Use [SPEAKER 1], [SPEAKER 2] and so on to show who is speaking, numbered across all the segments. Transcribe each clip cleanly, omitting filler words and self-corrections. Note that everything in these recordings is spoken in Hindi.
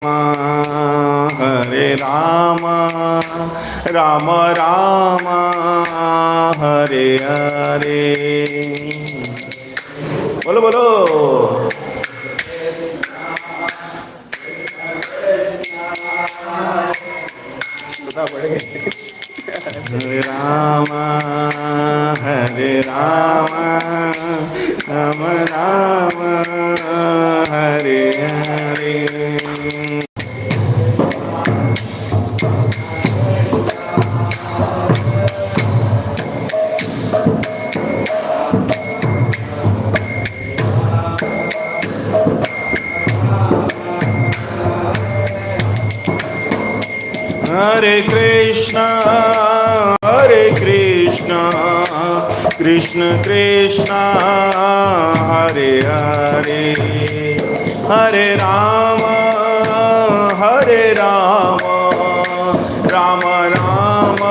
[SPEAKER 1] हरे राम राम राम हरे हरे। बोलो बोलो। हरे राम राम राम हरे हरे। हरे कृष्णा कृष्ण कृष्णा हरे हरे। हरे राम राम राम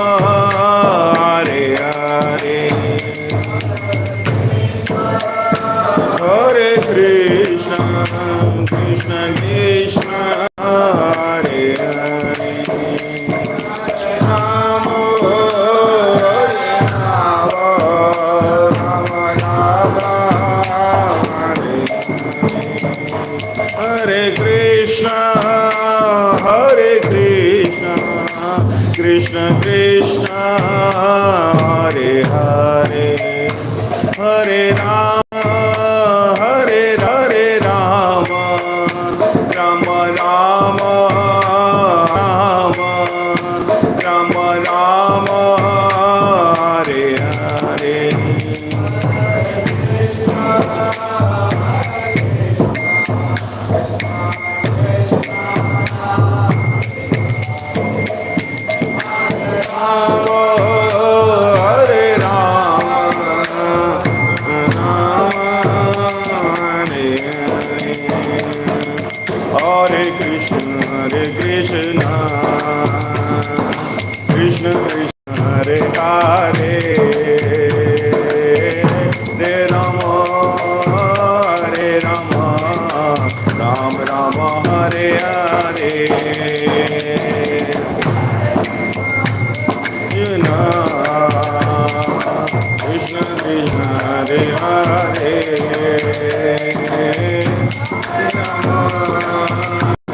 [SPEAKER 1] हरे हरे। हरे कृष्ण कृष्ण कृष्ण हरे हरे। राम हरे राम राम राम हरे हरे। कृष्ण कृष्ण कृष्ण हरे हरे। हरे Ram Ram Ram Ram Ram Ram Hare Hare. Hare Krishna Krishna Krishna Hare Hare Hare Rama Ram Ram Hare Hare. Krishna Krishna Hare Hare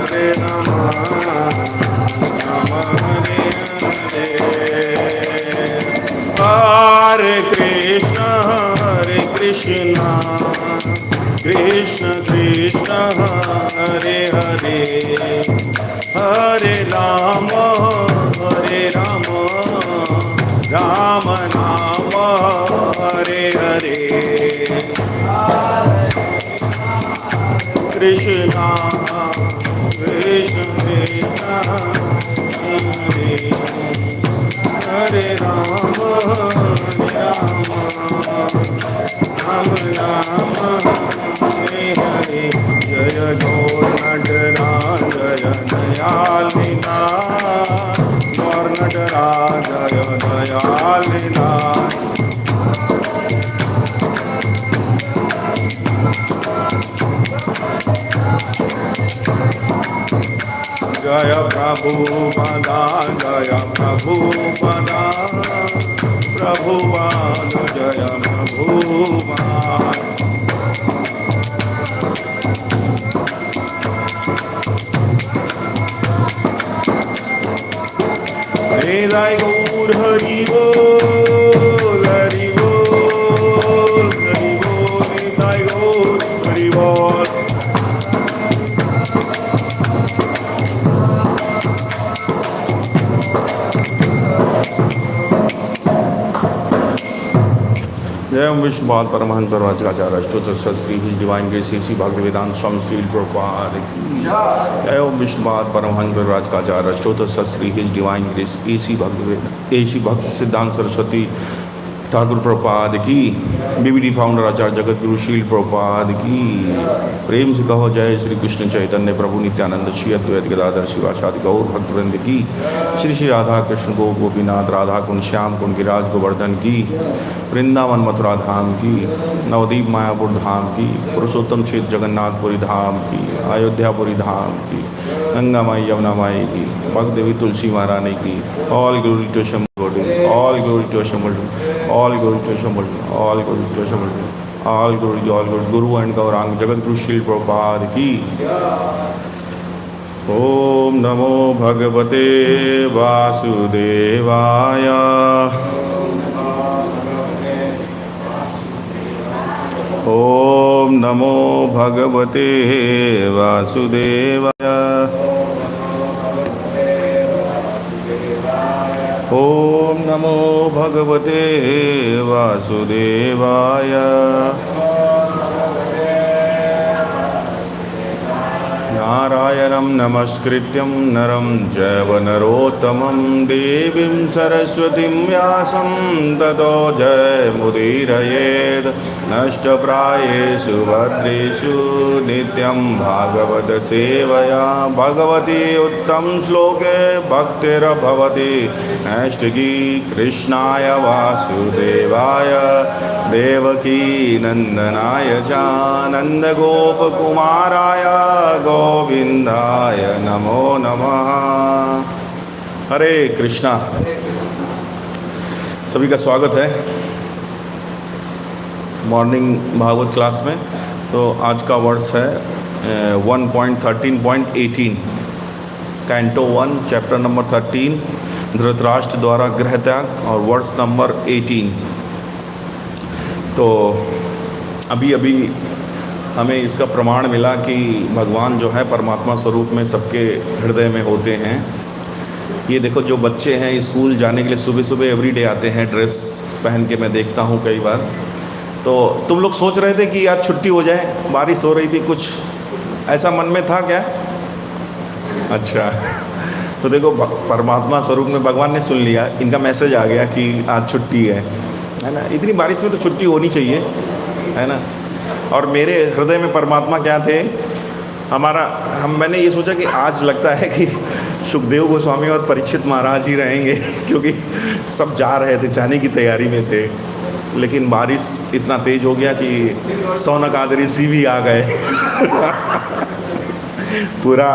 [SPEAKER 1] Hare Rama Rama Hare Hare. Hare Krishna Krishna Krishna Hare Hare Hare Rama Ram Rama Hare Hare. Krishna Krishna Krishna Hare Rama Ram Rama Hare Hare. Jaya Gaur Nataraj Jaya Dayal Nitaya Gaur Nataraj Jaya Dayal Nitaya. Jaya Prabhupada Jaya Prabhupada Prabhupada Jaya Prabhupada. Vedai Gaur Hari Bol Hari Bol Hari Bol. Vedai Gaur Hari Bol. जय विष्णुपाद परमहंस परमाचार्य अष्टोत्तर Shri his divine grace A C Bhaktivedanta Swami Shri Prabhupada की जय। विष्णुपाद परमहंस परमाचार्य अष्टोत्तर Shri his divine grace A C Bhaktisiddhanta Saraswati Thakur Prabhupada की, बीबीडी फाउंडर आचार्य जगत गुरु शील प्रभुपाद की। प्रेम से कहो जय श्री कृष्ण चैतन्य प्रभु नित्यानंद श्री अद्वैत गदाधर शिवासादि गौर भक्तवृंद की। श्री श्री राधा कृष्ण गो गोपीनाथ राधा कुंड श्याम कुंड गिराज गोवर्धन की। वृंदावन मथुरा धाम की, नवदीप मायापुर धाम की, पुरुषोत्तम क्षेत्र जगन्नाथपुरी धाम की, अयोध्यापुरी धाम की, गंगा माई यमुना माई की, भक्त देवी तुलसी महारानी की। All glory to Shambhu, all glory to Shambhu, all glory to Shambhu, all glory to Shambhu, all glory guru and Gauranga Jagat Guru शील प्रभुपाद की। ओम नमो भगवते वासुदेवाय। ओम नमो भगवते वासुदेवाय। ओम नमो भगवते वासुदेवाय। नारायणं नमस्कृत्यं नरं चैव नरोत्तमं देवीं सरस्वतीं व्यासं ततो जयमुदीरयेत्। नष्टप्रायेषु भद्रेषु नित्यं भागवत सेवया भगवती उत्तम श्लोके भक्तिर्भवति नैष्टिकी। कृष्णाय वासुदेवाय देवकी नंदनाय च नंदगोपकुमाराय गोविंदाय नमो नमः। हरे कृष्णा। सभी का स्वागत है मॉर्निंग भागवत क्लास में। तो आज का वर्स है 1.13.18 कैंटो 1 चैप्टर नंबर 13 धृतराष्ट्र द्वारा गृह त्याग और वर्स नंबर 18। तो अभी अभी हमें इसका प्रमाण मिला कि भगवान जो है परमात्मा स्वरूप में सबके हृदय में होते हैं। ये देखो जो बच्चे हैं स्कूल जाने के लिए सुबह सुबह एवरीडे आते हैं ड्रेस पहन के, मैं देखता हूँ कई बार। तो तुम लोग सोच रहे थे कि आज छुट्टी हो जाए, बारिश हो रही थी, कुछ ऐसा मन में था क्या? अच्छा तो देखो परमात्मा स्वरूप में भगवान ने सुन लिया, इनका मैसेज आ गया कि आज छुट्टी है ना। इतनी बारिश में तो छुट्टी होनी चाहिए, है ना। और मेरे हृदय में परमात्मा क्या थे मैंने ये सोचा कि आज लगता है कि सुखदेव गोस्वामी और परीक्षित महाराज ही रहेंगे क्योंकि सब जा रहे थे, जाने की तैयारी में थे। लेकिन बारिश इतना तेज हो गया कि सौनक आदि ऋषि भी आ गए पूरा।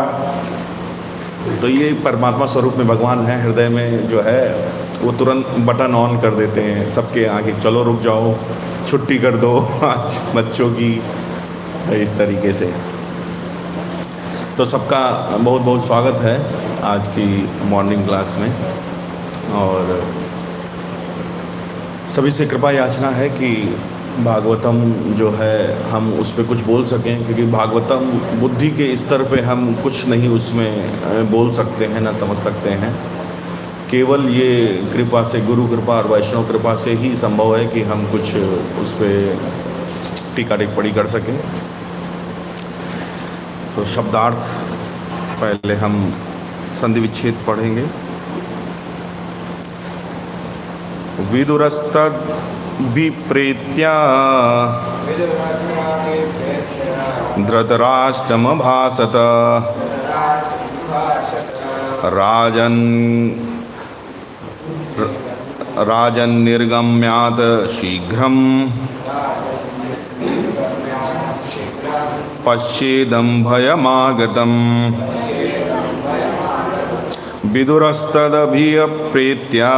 [SPEAKER 1] तो ये परमात्मा स्वरूप में भगवान है, हृदय में जो है वो तुरंत बटन ऑन कर देते हैं सबके आगे, चलो रुक जाओ, छुट्टी कर दो आज बच्चों की, इस तरीके से। तो सबका बहुत बहुत स्वागत है आज की मॉर्निंग क्लास में। और सभी से कृपा याचना है कि भागवतम जो है हम उस पर कुछ बोल सकें, क्योंकि भागवतम बुद्धि के स्तर पे हम कुछ नहीं उसमें बोल सकते हैं, ना समझ सकते हैं। केवल ये कृपा से, गुरु कृपा और वैष्णव कृपा से ही संभव है कि हम कुछ उस पर टीका टिप्पणी कर सकें। तो शब्दार्थ पहले हम संधि विच्छेद पढ़ेंगे। विदुरस्तद विप्रेत्या धृतराष्ट्रमभाषत राजन्निर्गम्यात् शीघ्रं पश्येदं भयमागतम्। विदुरस्तदभिप्रेत्या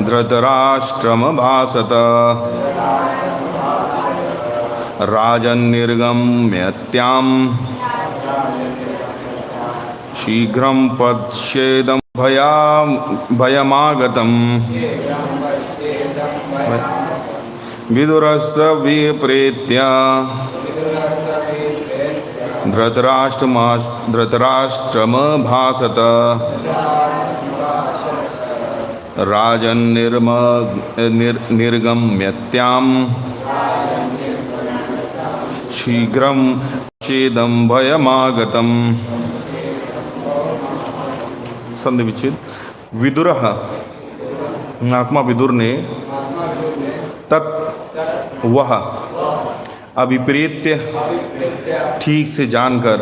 [SPEAKER 1] धृतराष्ट्रमभाषत राजन्निर्गम्यत्यां शीघ्रं पश्येदं भयमागतम्। विदुरस्तभिप्रेत्या धृतराष्ट्रमभाषत राजन्निर्गम्यत्यां शीघ्रं पश्येदं भयमागतम्। संधि विच्छेद। विदुरः महात्मा विदुर ने तत् वह अभिप्रेत्य ठीक से जानकर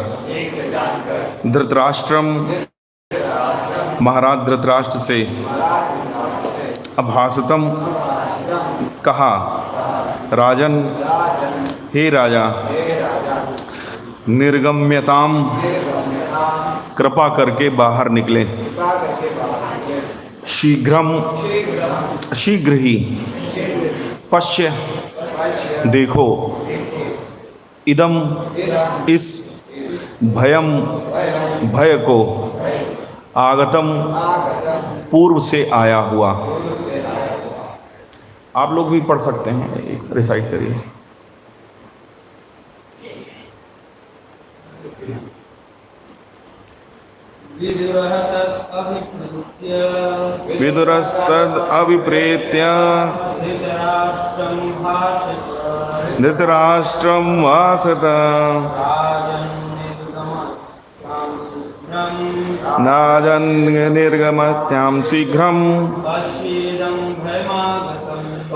[SPEAKER 1] धृतराष्ट्रम महाराज धृतराष्ट्र से अभासतम कहा, राजन हे राजा, निर्गम्यताम कृपा करके बाहर निकले, शीघ्र ही पश्य देखो, इदम इस भय को आगतम पूर्व से आया हुआ। आप लोग भी पढ़ सकते हैं, रिसाइट करिए। विदुरस्तद अभिप्रेत्य धृतराष्ट्रम वासत नाजन निर्गमत्याम शीघ्रम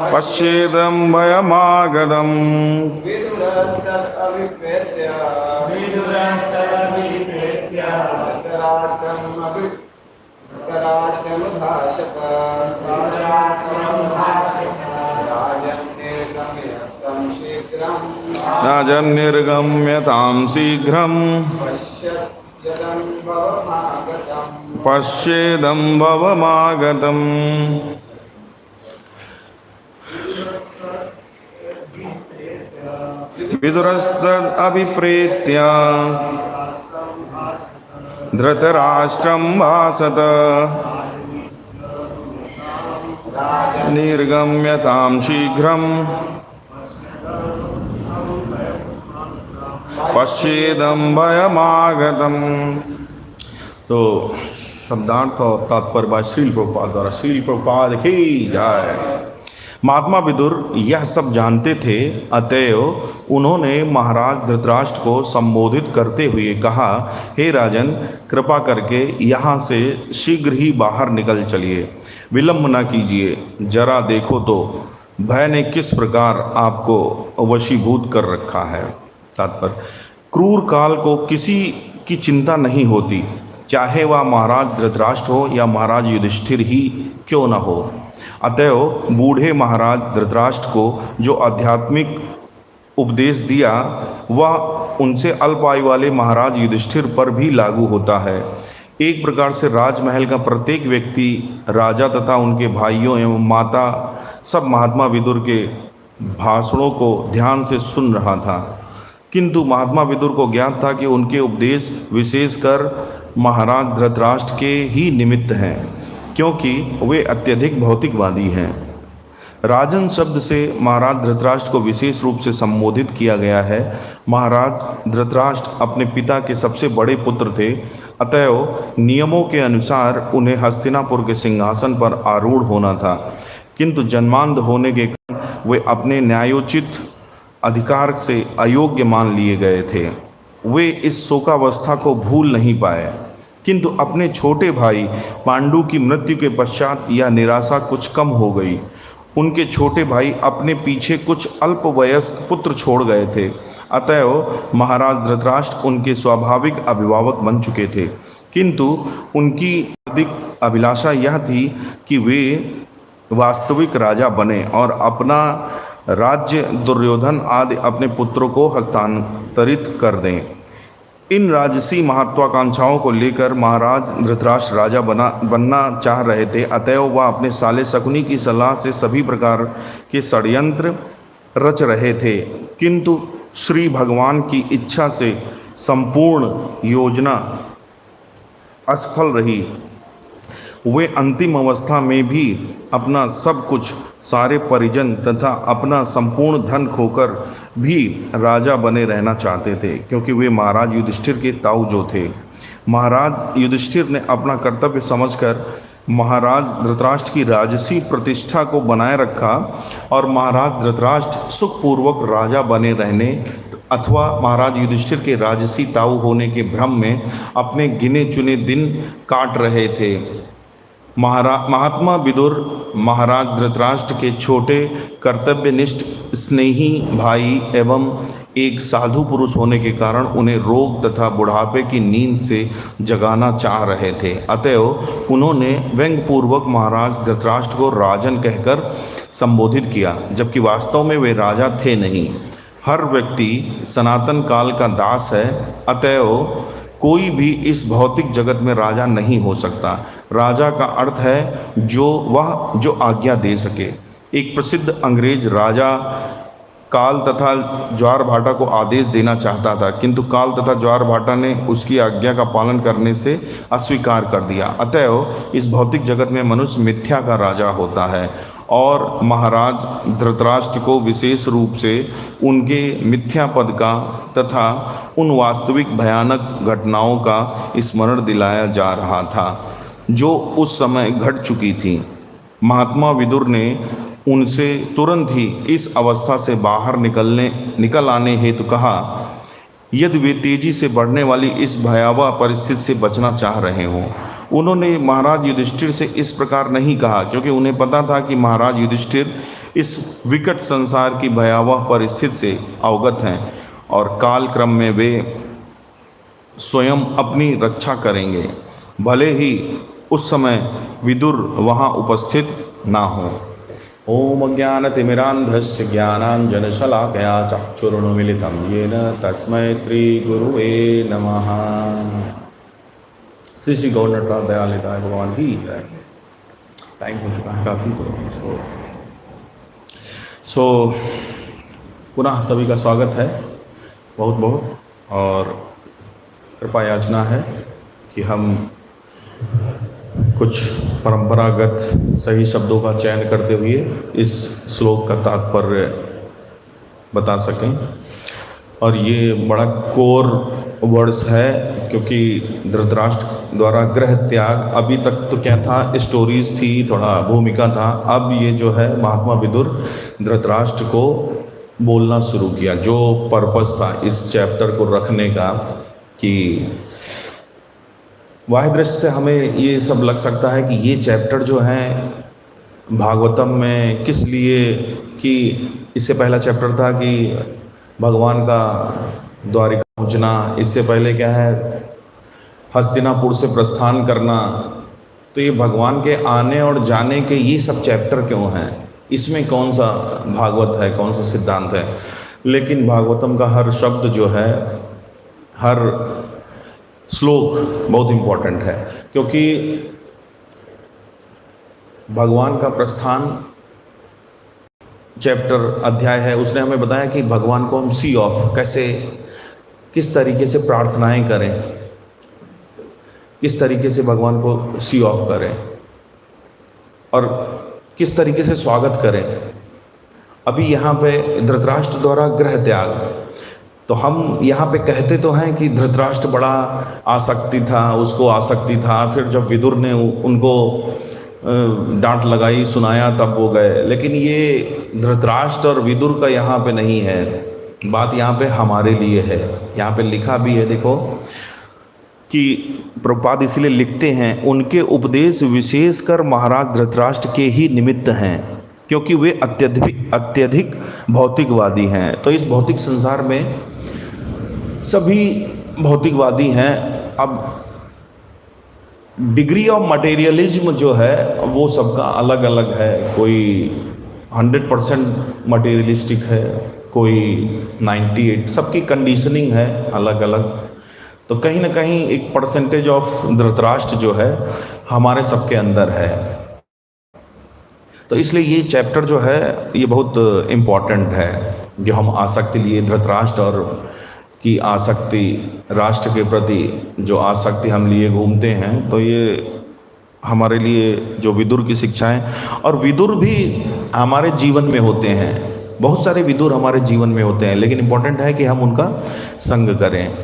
[SPEAKER 1] पश्येदं भयमागतम्। राजन् निर्गम्यतां शीघ्रं पश्येदं भवमागतम्। विदुरस्तद अभिप्रेत्य धृतराष्ट्रं भासत निर्गम्यतां शीघ्रं पश्येदं भयमागतम्। तो शब्दार्थ और तात्पर्य श्रील प्रभुपाद द्वारा। श्रील प्रभुपाद की जय। महात्मा विदुर यह सब जानते थे, अतएव उन्होंने महाराज धृतराष्ट्र को संबोधित करते हुए कहा, हे राजन, कृपा करके यहाँ से शीघ्र ही बाहर निकल चलिए, विलंब न कीजिए। जरा देखो तो भय ने किस प्रकार आपको वशीभूत कर रखा है। तात्पर्य, क्रूर काल को किसी की चिंता नहीं होती, चाहे वह महाराज धृतराष्ट्र हो या महाराज युधिष्ठिर ही क्यों न हो। अतएव बूढ़े महाराज धृतराष्ट्र को जो आध्यात्मिक उपदेश दिया वह उनसे अल्प आयु वाले महाराज युधिष्ठिर पर भी लागू होता है। एक प्रकार से राजमहल का प्रत्येक व्यक्ति, राजा तथा उनके भाइयों एवं माता, सब महात्मा विदुर के भाषणों को ध्यान से सुन रहा था। किंतु महात्मा विदुर को ज्ञात था कि उनके उपदेश विशेषकर महाराज धृतराष्ट्र के ही निमित्त हैं, क्योंकि वे अत्यधिक भौतिकवादी हैं। राजन शब्द से महाराज धृतराष्ट्र को विशेष रूप से संबोधित किया गया है। महाराज धृतराष्ट्र अपने पिता के सबसे बड़े पुत्र थे, अतएव नियमों के अनुसार उन्हें हस्तिनापुर के सिंहासन पर आरूढ़ होना था। किंतु जन्मांध होने के कारण वे अपने न्यायोचित अधिकार से अयोग्य मान लिए गए थे। वे इस शोकावस्था को भूल नहीं पाए, किंतु अपने छोटे भाई पांडु की मृत्यु के पश्चात यह निराशा कुछ कम हो गई। उनके छोटे भाई अपने पीछे कुछ अल्पवयस्क पुत्र छोड़ गए थे, अतएव महाराज धृतराष्ट्र उनके स्वाभाविक अभिभावक बन चुके थे। किंतु उनकी अधिक अभिलाषा यह थी कि वे वास्तविक राजा बने और अपना राज्य दुर्योधन आदि अपने पुत्रों को हस्तांतरित कर दें। इन राजसी महत्वाकांक्षाओं को लेकर महाराज धृतराष्ट्र राजा बनना चाह रहे थे, अतएव वह अपने साले शकुनी की सलाह से सभी प्रकार के षड्यंत्र रच रहे थे। किंतु श्री भगवान की इच्छा से संपूर्ण योजना असफल रही। वे अंतिम अवस्था में भी अपना सब कुछ, सारे परिजन तथा अपना संपूर्ण धन खोकर भी राजा बने रहना चाहते थे, क्योंकि वे महाराज युधिष्ठिर के ताऊ जो थे। महाराज युधिष्ठिर ने अपना कर्तव्य समझकर महाराज धृतराष्ट्र की राजसी प्रतिष्ठा को बनाए रखा और महाराज धृतराष्ट्र सुखपूर्वक राजा बने रहने अथवा महाराज युधिष्ठिर के राजसी ताऊ होने के भ्रम में अपने गिने चुने दिन काट रहे थे। महात्मा विदुर महाराज धृतराष्ट्र के छोटे कर्तव्यनिष्ठ स्नेही भाई एवं एक साधु पुरुष होने के कारण उन्हें रोग तथा बुढ़ापे की नींद से जगाना चाह रहे थे। अतएव उन्होंने व्यंग्यपूर्वक महाराज धृतराष्ट्र को राजन कहकर संबोधित किया, जबकि वास्तव में वे राजा थे नहीं। हर व्यक्ति सनातन काल का दास है, अतएव कोई भी इस भौतिक जगत में राजा नहीं हो सकता। राजा का अर्थ है जो आज्ञा दे सके। एक प्रसिद्ध अंग्रेज राजा काल तथा ज्वारभाटा को आदेश देना चाहता था, किंतु काल तथा ज्वारभाटा ने उसकी आज्ञा का पालन करने से अस्वीकार कर दिया। अतएव इस भौतिक जगत में मनुष्य मिथ्या का राजा होता है और महाराज धृतराष्ट्र को विशेष रूप से उनके मिथ्या पद का तथा उन वास्तविक भयानक घटनाओं का स्मरण दिलाया जा रहा था जो उस समय घट चुकी थी। महात्मा विदुर ने उनसे तुरंत ही इस अवस्था से बाहर निकल आने हेतु कहा, यदि वे तेजी से बढ़ने वाली इस भयावह परिस्थिति से बचना चाह रहे हों। उन्होंने महाराज युधिष्ठिर से इस प्रकार नहीं कहा, क्योंकि उन्हें पता था कि महाराज युधिष्ठिर इस विकट संसार की भयावह परिस्थिति से अवगत हैं और काल क्रम में वे स्वयं अपनी रक्षा करेंगे, भले ही उस समय विदुर वहाँ उपस्थित ना हो। ओम अज्ञानतिमिरान्धस्य ज्ञानाञ्जनशलाकया चक्षुरुन्मीलितं येन तस्मै श्रीगुरुवे नमः। श्री श्री गौर नटराज दयालिदाय भगवान की जय। टाइम हो चुका है काफ़ी, तो पुनः सभी का स्वागत है बहुत बहुत, और कृपा याचना है कि हम कुछ परंपरागत सही शब्दों का चयन करते हुए इस श्लोक का तात्पर्य बता सकें। और ये बड़ा कोर वर्ड्स है, क्योंकि धृतराष्ट्र द्वारा गृह त्याग, अभी तक तो क्या था, स्टोरीज थी, थोड़ा भूमिका था। अब ये जो है महात्मा विदुर धृतराष्ट्र को बोलना शुरू किया, जो पर्पस था इस चैप्टर को रखने का। कि बाह्य दृष्टि से हमें ये सब लग सकता है कि ये चैप्टर जो है भागवतम में किस लिए, कि इससे पहला चैप्टर था कि भगवान का द्वारिका पहुँचना, इससे पहले क्या है हस्तिनापुर से प्रस्थान करना। तो ये भगवान के आने और जाने के ये सब चैप्टर क्यों हैं, इसमें कौन सा भागवत है, कौन सा सिद्धांत है। लेकिन भागवतम का हर शब्द जो है, हर श्लोक बहुत इम्पोर्टेंट है, क्योंकि भगवान का प्रस्थान चैप्टर अध्याय है, उसने हमें बताया कि भगवान को हम सी ऑफ कैसे, किस तरीके से प्रार्थनाएं करें, किस तरीके से भगवान को सी ऑफ करें और किस तरीके से स्वागत करें। अभी यहाँ पे धृतराष्ट्र द्वारा गृह त्याग, तो हम यहाँ पे कहते तो हैं कि धृतराष्ट्र बड़ा आसक्ति था, उसको आसक्ति था, फिर जब विदुर ने उनको डांट लगाई, सुनाया, तब वो गए। लेकिन ये धृतराष्ट्र और विदुर का यहाँ पे नहीं है, बात यहाँ पे हमारे लिए है। यहाँ पे लिखा भी है, देखो कि प्रभुपाद इसलिए लिखते हैं, उनके उपदेश विशेषकर महाराज धृतराष्ट्र के ही निमित्त हैं, क्योंकि वे अत्यधिक भौतिकवादी हैं। तो इस भौतिक संसार में सभी भौतिकवादी हैं। अब डिग्री ऑफ मटेरियलिज्म जो है वो सबका अलग अलग है, कोई 100% मटेरियलिस्टिक है, कोई 98, सबकी कंडीशनिंग है अलग अलग। तो कहीं ना कहीं एक परसेंटेज ऑफ धृतराष्ट्र जो है हमारे सबके अंदर है। तो इसलिए ये चैप्टर जो है ये बहुत इम्पॉर्टेंट है, जो हम आसक्ति लिए धृतराष्ट्र और की आसक्ति, राष्ट्र के प्रति जो आसक्ति हम लिए घूमते हैं, तो ये हमारे लिए जो विदुर की शिक्षाएं, और विदुर भी हमारे जीवन में होते हैं, बहुत सारे विदुर हमारे जीवन में होते हैं, लेकिन इम्पोर्टेंट है कि हम उनका संग करें।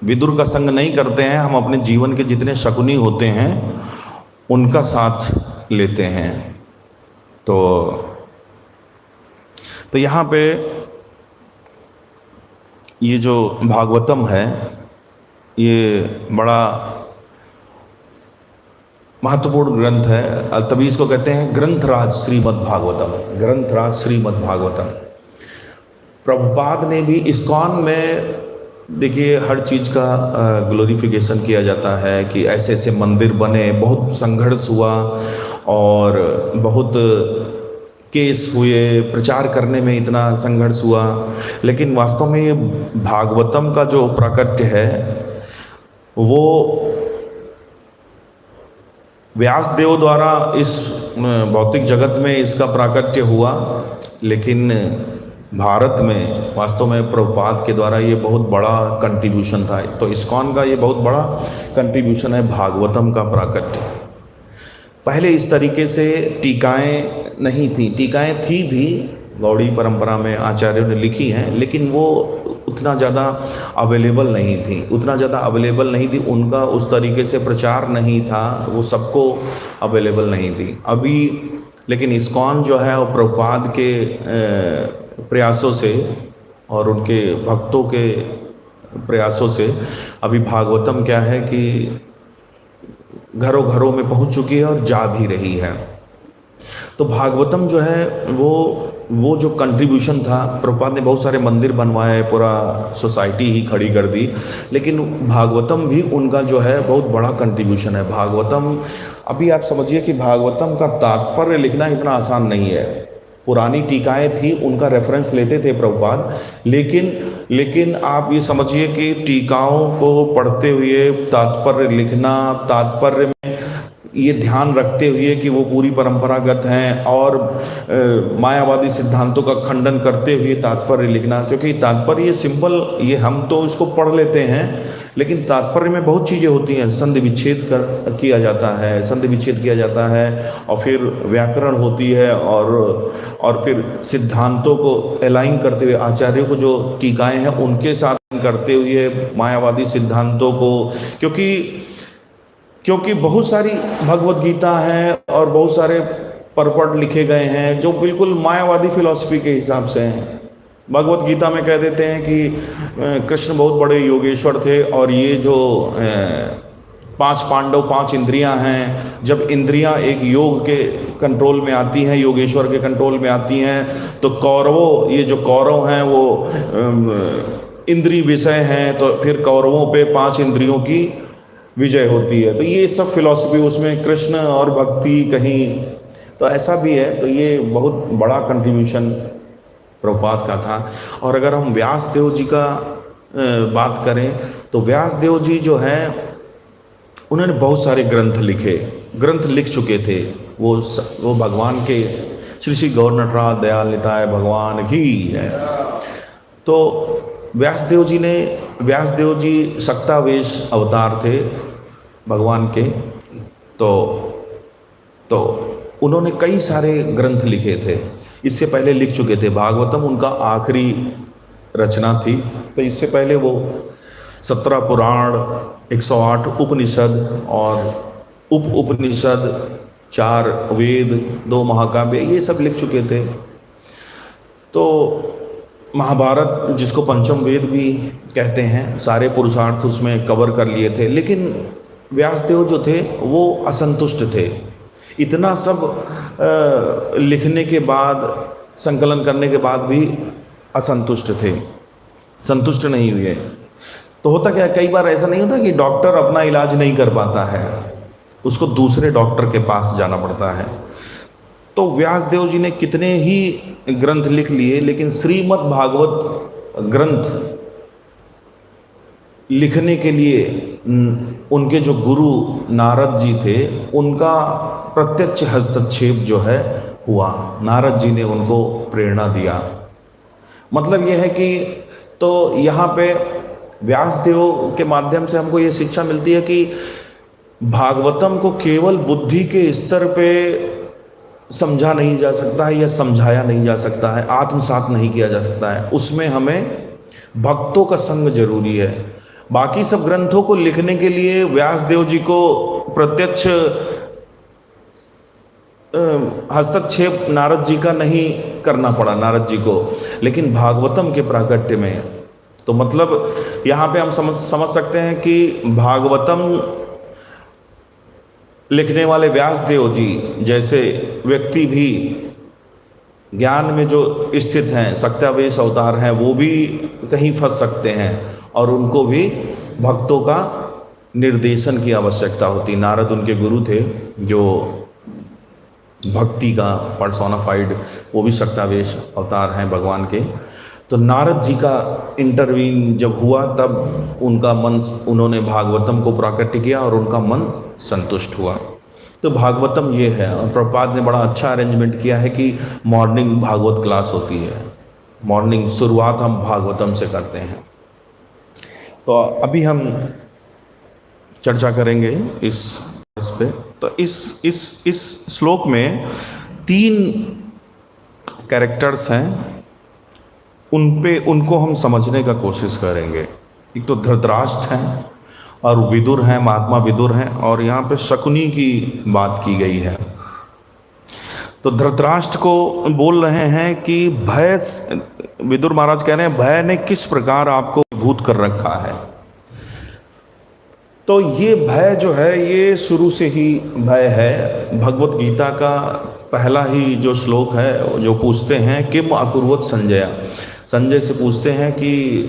[SPEAKER 1] विदुर का संग नहीं करते हैं, हम अपने जीवन के जितने शकुनी होते हैं उनका साथ लेते हैं। तो यहाँ पे ये जो भागवतम है ये बड़ा महत्वपूर्ण ग्रंथ है, तभी इसको कहते हैं ग्रंथराज श्रीमद् भागवतम, ग्रंथराज श्रीमद् भागवतम। प्रभुपाद ने भी इस्कॉन में, देखिए, हर चीज़ का ग्लोरिफिकेशन किया जाता है कि ऐसे ऐसे मंदिर बने, बहुत संघर्ष हुआ और बहुत केस हुए, प्रचार करने में इतना संघर्ष हुआ, लेकिन वास्तव में ये भागवतम का जो प्राकट्य है वो व्यासदेव द्वारा इस भौतिक जगत में इसका प्राकट्य हुआ, लेकिन भारत में वास्तव में प्रभुपाद के द्वारा ये बहुत बड़ा कंट्रीब्यूशन था। तो इस्कॉन का ये बहुत बड़ा कंट्रीब्यूशन है भागवतम का प्राकट्य। पहले इस तरीके से टीकाएं नहीं थी, टीकाएं थी भी, गौड़ी परंपरा में आचार्यों ने लिखी हैं, लेकिन वो उतना ज़्यादा अवेलेबल नहीं थी, उनका उस तरीके से प्रचार नहीं था, वो सबको अवेलेबल नहीं थी अभी। लेकिन इस्कॉन जो है वो प्रभुपाद के प्रयासों से और उनके भक्तों के प्रयासों से अभी भागवतम क्या है कि घरों घरों में पहुंच चुकी है और जा भी रही है। तो भागवतम जो है वो जो कंट्रीब्यूशन था, प्रभुपाद ने बहुत सारे मंदिर बनवाए, पूरा सोसाइटी ही खड़ी कर दी, लेकिन भागवतम भी उनका जो है बहुत बड़ा कंट्रीब्यूशन है। भागवतम, अभी आप समझिए कि भागवतम का तात्पर्य लिखना इतना आसान नहीं है। पुरानी टीकाएं थी, उनका रेफरेंस लेते थे प्रभुपाद, लेकिन आप ये समझिए कि टीकाओं को पढ़ते हुए तात्पर्य लिखना, तात्पर्य में ये ध्यान रखते हुए कि वो पूरी परंपरागत हैं और मायावादी सिद्धांतों का खंडन करते हुए तात्पर्य लिखना, क्योंकि तात्पर्य ये सिंपल, ये हम तो इसको पढ़ लेते हैं, लेकिन तात्पर्य में बहुत चीज़ें होती हैं। संधि विच्छेद किया जाता है और फिर व्याकरण होती है और फिर सिद्धांतों को अलाइन करते हुए, आचार्यों को जो टीकाएं हैं उनके साथ करते हुए मायावादी सिद्धांतों को, क्योंकि बहुत सारी भगवत गीता है और बहुत सारे परपट लिखे गए हैं जो बिल्कुल मायावादी फिलॉसफी के हिसाब से हैं। भगवत गीता में कह देते हैं कि कृष्ण बहुत बड़े योगेश्वर थे और ये जो 5 पांडव 5 इंद्रियां हैं, जब इंद्रियां एक योग के कंट्रोल में आती हैं, योगेश्वर के कंट्रोल में आती हैं, तो ये जो कौरव हैं वो इंद्रिय विषय हैं, तो फिर कौरवों पे 5 इंद्रियों की विजय होती है। तो ये सब फिलॉसफी, उसमें कृष्ण और भक्ति कहीं तो ऐसा भी है। तो ये बहुत बड़ा कंट्रीब्यूशन प्रभुपाद का था। और अगर हम व्यासदेव जी का बात करें तो व्यासदेव जी जो हैं उन्होंने बहुत सारे ग्रंथ लिख चुके थे। वो भगवान के श्री श्री गौर नटराज दयाल निताय भगवान की है। तो व्यासदेव जी सक्तावेश अवतार थे भगवान के। तो उन्होंने कई सारे ग्रंथ लिखे थे, इससे पहले लिख चुके थे। भागवतम उनका आखिरी रचना थी। तो इससे पहले वो 17 पुराण, 108 उपनिषद और उपनिषद, 4 वेद, 2 महाकाव्य, ये सब लिख चुके थे। तो महाभारत, जिसको पंचम वेद भी कहते हैं, सारे पुरुषार्थ उसमें कवर कर लिए थे। लेकिन व्यासदेव जो थे वो असंतुष्ट थे। इतना सब लिखने के बाद, संकलन करने के बाद भी असंतुष्ट थे, संतुष्ट नहीं हुए। तो होता क्या, कई बार ऐसा नहीं होता कि डॉक्टर अपना इलाज नहीं कर पाता है, उसको दूसरे डॉक्टर के पास जाना पड़ता है। तो व्यासदेव जी ने कितने ही ग्रंथ लिख लिए, लेकिन श्रीमद् भागवत ग्रंथ लिखने के लिए उनके जो गुरु नारद जी थे, उनका प्रत्यक्ष हस्तक्षेप जो है हुआ। नारद जी ने उनको प्रेरणा दिया। मतलब यह है कि तो यहाँ पे व्यासदेव के माध्यम से हमको ये शिक्षा मिलती है कि भागवतम को केवल बुद्धि के स्तर पे समझा नहीं जा सकता है या समझाया नहीं जा सकता है, आत्मसात नहीं किया जा सकता है। उसमें हमें भक्तों का संग जरूरी है। बाकी सब ग्रंथों को लिखने के लिए व्यासदेव जी को प्रत्यक्ष हस्तक्षेप नारद जी का नहीं करना पड़ा, नारद जी को, लेकिन भागवतम के प्राकट्य में। तो मतलब यहाँ पे हम समझ सकते हैं कि भागवतम लिखने वाले व्यासदेव जी जैसे व्यक्ति भी ज्ञान में जो स्थित हैं, सत्यावेश अवतार हैं, वो भी कहीं फंस सकते हैं और उनको भी भक्तों का निर्देशन की आवश्यकता होती। नारद उनके गुरु थे जो भक्ति का पर्सोनाफाइड, वो भी सत्यावेश अवतार हैं भगवान के। तो नारद जी का इंटरवीन जब हुआ तब उनका मन, उन्होंने भागवतम को प्राकट्य किया और उनका मन संतुष्ट हुआ। तो भागवतम ये है, और प्रभुपाद ने बड़ा अच्छा अरेंजमेंट किया है कि मॉर्निंग भागवत क्लास होती है, मॉर्निंग शुरुआत हम भागवतम से करते हैं। तो अभी हम चर्चा करेंगे इस पे। तो इस श्लोक में 3 कैरेक्टर्स हैं, उनको हम समझने का कोशिश करेंगे। एक तो धृतराष्ट्र हैं और विदुर हैं, महात्मा विदुर हैं, और यहाँ पे शकुनी की बात की गई है। तो धृतराष्ट्र को बोल रहे हैं कि भय, विदुर महाराज कह रहे हैं भय ने किस प्रकार आपको भूत कर रखा है। तो ये भय जो है ये शुरू से ही भय है। भगवत गीता का पहला ही जो श्लोक है, जो पूछते हैं किम अकुर्वत संजय, संजय से पूछते हैं कि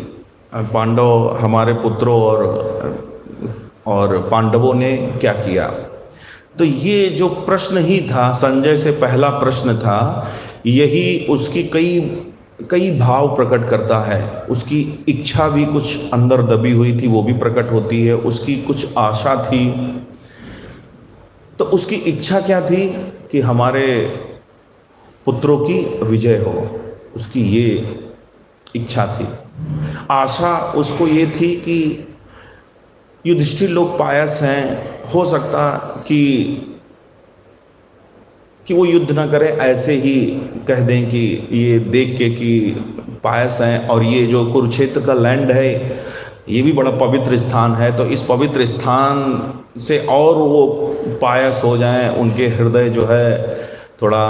[SPEAKER 1] पांडव हमारे पुत्रों और पांडवों ने क्या किया। तो ये जो प्रश्न ही था, संजय से पहला प्रश्न था, यही उसकी कई भाव प्रकट करता है। उसकी इच्छा भी कुछ अंदर दबी हुई थी, वो भी प्रकट होती है। उसकी कुछ आशा थी। तो उसकी इच्छा क्या थी कि हमारे पुत्रों की विजय हो, उसकी ये इच्छा थी। आशा उसको ये थी कि युधिष्ठिर लोग पायस हैं, हो सकता कि वो युद्ध ना करें, ऐसे ही कह दें कि ये देख के कि पायस हैं और ये जो कुरुक्षेत्र का लैंड है ये भी बड़ा पवित्र स्थान है, तो इस पवित्र स्थान से और वो पायस हो जाएं, उनके हृदय जो है थोड़ा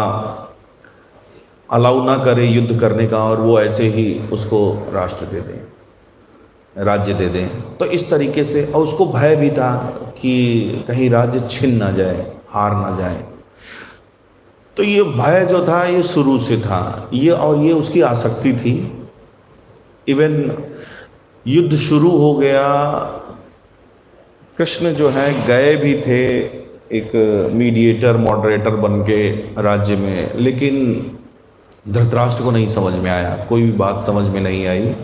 [SPEAKER 1] अलाउ ना करे युद्ध करने का, और वो ऐसे ही उसको राष्ट्र दे दें, राज्य दे दें। तो इस तरीके से, और उसको भय भी था कि कहीं राज्य छिन ना जाए, हार ना जाए। तो ये भय जो था ये शुरू से था, ये उसकी आसक्ति थी। इवन युद्ध शुरू हो गया, कृष्ण जो है गए भी थे एक मीडिएटर, मॉडरेटर बन के राज्य में, लेकिन धृतराष्ट्र को नहीं समझ में आया, कोई भी बात समझ में नहीं आई,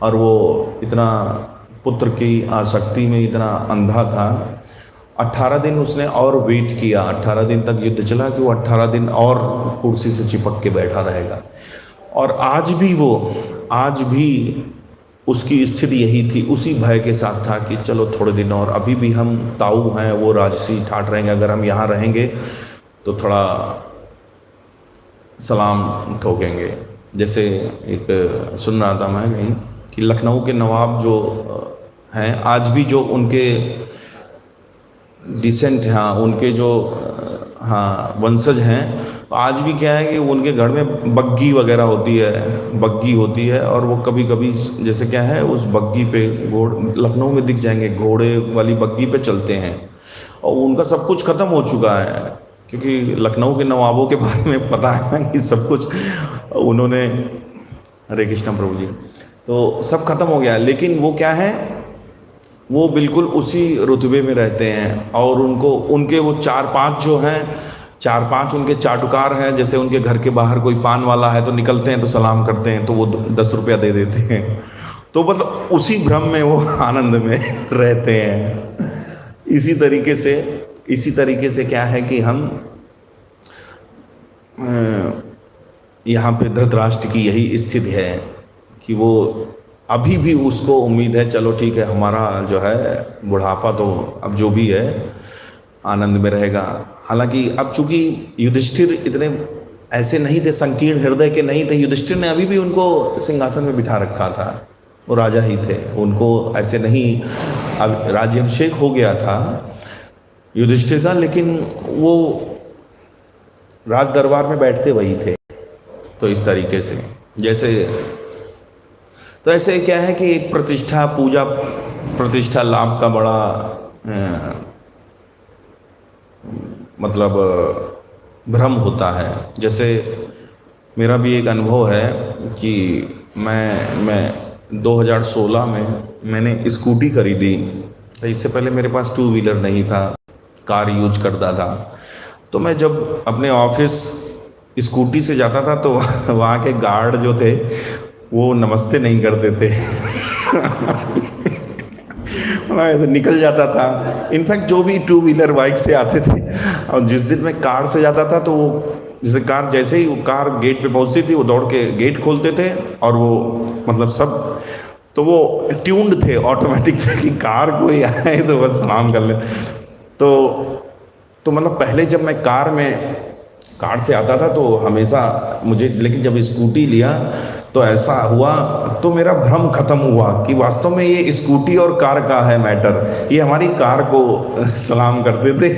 [SPEAKER 1] और वो इतना पुत्र की आसक्ति में इतना अंधा था। 18 दिन उसने और वेट किया, 18 दिन तक युद्ध चला कि वो 18 दिन और कुर्सी से चिपक के बैठा रहेगा। और आज भी उसकी स्थिति यही थी, उसी भय के साथ था कि चलो थोड़े दिन और, अभी भी हम ताऊ हैं, वो राजसी ठाट रहेंगे, अगर हम यहाँ रहेंगे तो थोड़ा सलाम ठोकेंगे। जैसे एक सुन रहा था मैं कहीं कि लखनऊ के नवाब जो हैं, आज भी जो उनके डिसेंट, हाँ उनके जो वंशज हैं, आज भी क्या है कि उनके घर में बग्गी वगैरह होती है, और वो कभी कभी जैसे क्या है उस बग्गी पे लखनऊ में दिख जाएंगे, घोड़े वाली बग्गी पे चलते हैं। और उनका सब कुछ ख़त्म हो चुका है, क्योंकि लखनऊ के नवाबों के बारे में पता है कि सब कुछ उन्होंने, हरे कृष्ण प्रभु जी, तो सब खत्म हो गया। लेकिन वो क्या है, वो बिल्कुल उसी रुतबे में रहते हैं, और उनके वो 4-5 जो हैं, 4-5 उनके चाटुकार हैं। जैसे उनके घर के बाहर कोई पान वाला है तो निकलते हैं तो सलाम करते हैं, तो वो 10 रुपया दे देते हैं। तो मतलब उसी भ्रम में वो आनंद में रहते हैं। इसी तरीके से क्या है कि हम यहाँ पे धृतराष्ट्र की यही स्थिति है कि वो अभी भी उसको उम्मीद है, चलो ठीक है हमारा जो है बुढ़ापा तो अब जो भी है आनंद में रहेगा। हालांकि अब चूंकि युधिष्ठिर इतने ऐसे नहीं थे, संकीर्ण हृदय के नहीं थे, युधिष्ठिर ने अभी भी उनको सिंहासन में बिठा रखा था, वो राजा ही थे, उनको ऐसे नहीं, अब राज्याभिषेक हो गया था युधिष्ठिर का, लेकिन वो राज दरबार में बैठते वही थे। तो इस तरीके से तो ऐसे क्या है कि एक प्रतिष्ठा लाभ का बड़ा मतलब भ्रम होता है। जैसे मेरा भी एक अनुभव है कि मैं 2016 में मैंने स्कूटी खरीदी। तो इससे पहले मेरे पास टू व्हीलर नहीं था, कार यूज करता था। तो मैं जब अपने ऑफिस स्कूटी से जाता था तो वहाँ के गार्ड जो थे वो नमस्ते नहीं करते थे। मैं ऐसे निकल जाता था। इनफैक्ट जो भी टू व्हीलर बाइक से आते थे, और जिस दिन मैं कार से जाता था तो वो जैसे कार जैसे ही वो कार गेट पे पहुंचती थी वो दौड़ के गेट खोलते थे, और वो मतलब सब तो वो ट्यून्ड थे ऑटोमेटिक थे कि कार कोई आए तो बस सलाम कर ले। तो मतलब पहले जब मैं कार से आता था तो हमेशा मुझे, लेकिन जब स्कूटी लिया तो ऐसा हुआ, तो मेरा भ्रम खत्म हुआ कि वास्तव में ये स्कूटी और कार का है मैटर। ये हमारी कार को सलाम करते थे,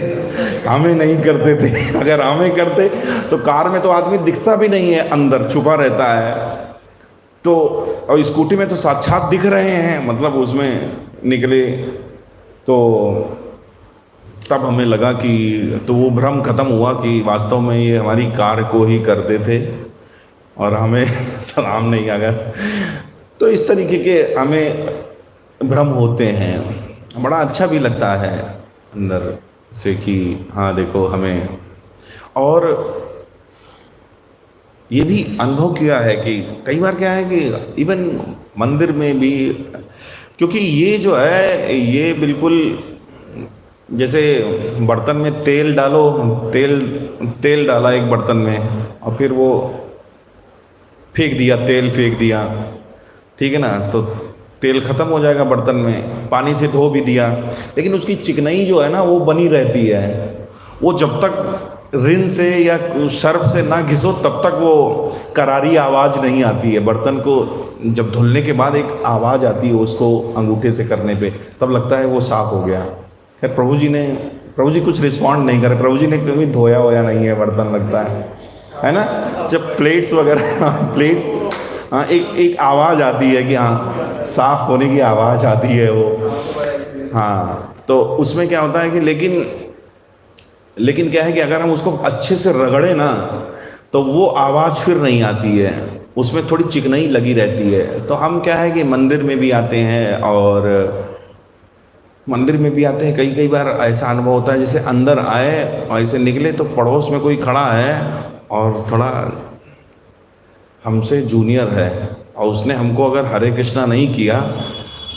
[SPEAKER 1] हमें नहीं करते थे। अगर हमें करते तो कार में तो आदमी दिखता भी नहीं है, अंदर छुपा रहता है। तो और स्कूटी में तो साक्षात दिख रहे हैं, मतलब उसमें निकले। तो तब हमें लगा कि तो वो भ्रम खत्म हुआ कि वास्तव में ये हमारी कार को ही करते थे और हमें सलाम नहीं आया। तो इस तरीके के हमें भ्रम होते हैं। बड़ा अच्छा भी लगता है अंदर से कि हाँ देखो हमें, और ये भी अनुभव किया है कि कई बार क्या है कि इवन मंदिर में भी, क्योंकि ये जो है ये बिल्कुल जैसे बर्तन में तेल डालो, तेल डाला एक बर्तन में और फिर वो फेंक दिया, तेल फेंक दिया, ठीक है ना, तो तेल ख़त्म हो जाएगा बर्तन में। पानी से धो भी दिया, लेकिन उसकी चिकनाई जो है ना वो बनी रहती है। वो जब तक रिन से या सर्फ से ना घिसो तब तक वो करारी आवाज़ नहीं आती है। बर्तन को जब धुलने के बाद एक आवाज़ आती है उसको अंगूठे से करने पे, तब लगता है वो साफ़ हो गया। खैर प्रभु जी कुछ रिस्पॉन्ड नहीं करे, प्रभु जी ने कभी धोया होया नहीं है बर्तन, लगता है ना। जब प्लेट्स वगैरह हाँ एक आवाज़ आती है कि हाँ साफ़ होने की आवाज़ आती है वो। हाँ तो उसमें क्या होता है कि लेकिन क्या है कि अगर हम उसको अच्छे से रगड़े ना तो वो आवाज़ फिर नहीं आती है, उसमें थोड़ी चिकनाई लगी रहती है। तो हम क्या है कि मंदिर में भी आते हैं कई बार ऐसा अनुभव होता है जैसे अंदर आए और ऐसे निकले तो पड़ोस में कोई खड़ा है और थोड़ा हमसे जूनियर है और उसने हमको अगर हरे कृष्णा नहीं किया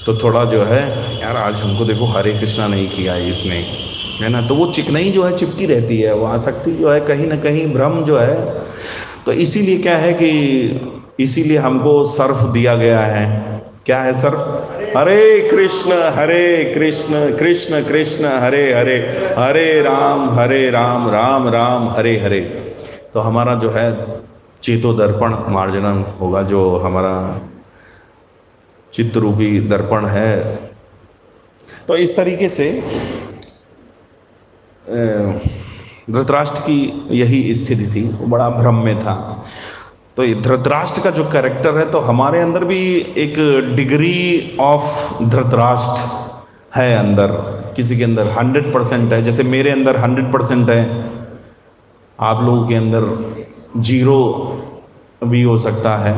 [SPEAKER 1] तो थोड़ा जो है यार आज हमको देखो हरे कृष्णा नहीं किया इसने, है ना। तो वो चिकनाई जो है चिपकी रहती है, वो आसक्ति जो है कहीं ना कहीं भ्रम जो है। तो इसीलिए क्या है कि इसीलिए हमको सर्फ दिया गया है। क्या है सर्फ? हरे कृष्ण कृष्ण कृष्ण हरे हरे, हरे राम राम राम हरे हरे। तो हमारा जो है चेतो दर्पण मार्जनम होगा, जो हमारा चित्त रूपी दर्पण है। तो इस तरीके से धृतराष्ट्र की यही स्थिति थी, वो बड़ा भ्रम में था। तो ये धृतराष्ट्र का जो कैरेक्टर है, तो हमारे अंदर भी एक डिग्री ऑफ धृतराष्ट्र है अंदर। किसी के अंदर 100% है, जैसे मेरे अंदर 100% है, आप लोगों के अंदर 0 भी हो सकता है।